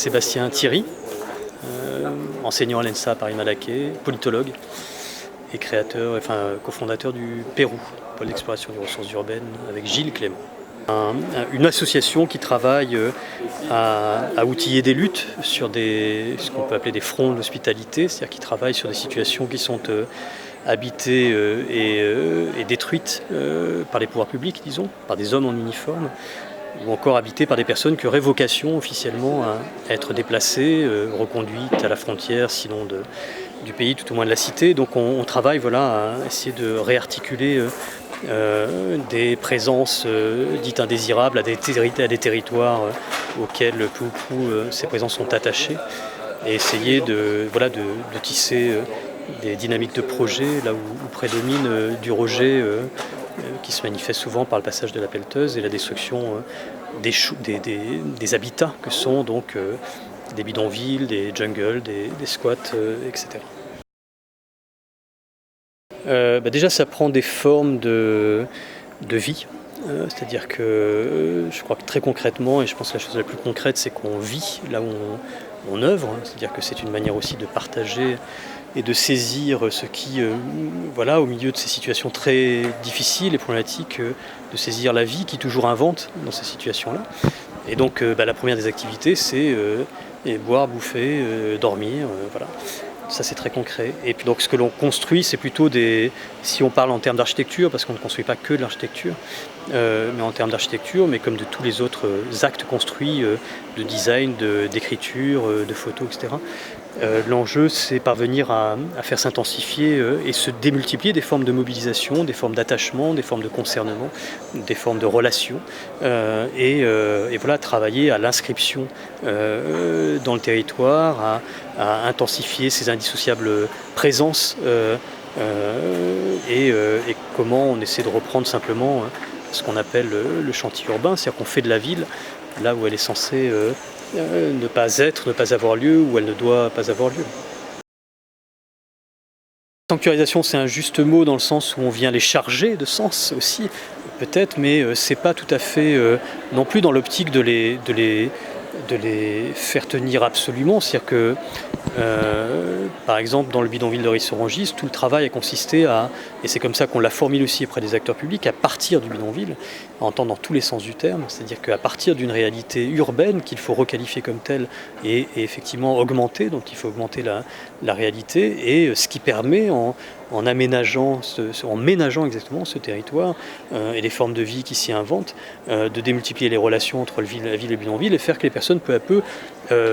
Sébastien Thierry, enseignant à l'ENSA Paris-Malaquais, politologue et cofondateur du Pérou, pôle d'exploration des ressources urbaines, avec Gilles Clément. Une association qui travaille à outiller des luttes sur ce qu'on peut appeler des fronts de l'hospitalité, c'est-à-dire qui travaille sur des situations qui sont habitées et détruites par les pouvoirs publics, disons, par des hommes en uniforme, ou encore habitées par des personnes qui auraient vocation officiellement à être déplacées, reconduites à la frontière, sinon du pays, tout au moins de la cité. Donc on travaille à essayer de réarticuler des présences dites indésirables à des territoires auxquels peu ou prou ces présences sont attachées, et essayer de tisser des dynamiques de projet là où prédomine du rejet qui se manifeste souvent par le passage de la pelleteuse et la destruction des habitats que sont donc des bidonvilles, des jungles, des squats, etc. Déjà, ça prend des formes de vie, c'est-à-dire que je crois que très concrètement, et je pense que la chose la plus concrète, c'est qu'on vit là où on œuvre, c'est-à-dire que c'est une manière aussi de partager et de saisir ce qui, au milieu de ces situations très difficiles et problématiques, de saisir la vie qui toujours invente dans ces situations-là. Et donc la première des activités, c'est boire, bouffer, dormir, voilà. Ça, c'est très concret. Et puis donc ce que l'on construit, c'est plutôt si on parle en termes d'architecture, parce qu'on ne construit pas que de l'architecture, mais en termes d'architecture, mais comme de tous les autres actes construits de design, d'écriture, de photos, etc. L'enjeu, c'est parvenir à faire s'intensifier et se démultiplier des formes de mobilisation, des formes d'attachement, des formes de concernement, des formes de relations, travailler à l'inscription dans le territoire, à intensifier ces indissociables présences et comment on essaie de reprendre simplement ce qu'on appelle le chantier urbain, c'est-à-dire qu'on fait de la ville là où elle est censée ne pas être, ne pas avoir lieu, où elle ne doit pas avoir lieu. Sanctuarisation, c'est un juste mot dans le sens où on vient les charger de sens aussi, peut-être, mais c'est pas tout à fait non plus dans l'optique de les faire tenir absolument. C'est-à-dire que, par exemple, dans le bidonville de Ris-Orangis, tout le travail a consisté et c'est comme ça qu'on l'a formulé aussi auprès des acteurs publics, à partir du bidonville, à entendre dans tous les sens du terme, c'est-à-dire qu'à partir d'une réalité urbaine qu'il faut requalifier comme telle et effectivement augmenter, donc il faut augmenter la réalité, et ce qui permet, en ménageant exactement ce territoire et les formes de vie qui s'y inventent, de démultiplier les relations entre la ville et le bidonville et faire que les personnes peu à peu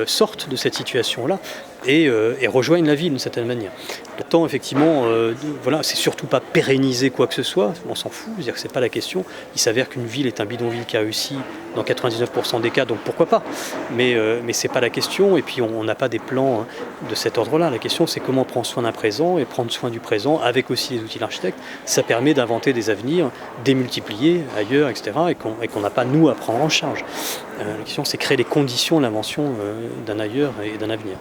sortent de cette situation-là et rejoignent la ville d'une certaine manière. Pourtant, effectivement, c'est surtout pas pérenniser quoi que ce soit, on s'en fout, c'est-à-dire que c'est pas la question. Il s'avère qu'une ville est un bidonville qui a réussi dans 99% des cas, donc pourquoi pas, mais c'est pas la question, et puis on n'a pas des plans de cet ordre-là. La question, c'est comment prendre soin d'un présent, et prendre soin du présent avec aussi les outils de l'architecte, ça permet d'inventer des avenirs démultipliés ailleurs, etc., et qu'on n'a pas nous à prendre en charge. La question, c'est créer les conditions de l'invention d'un ailleurs et d'un avenir.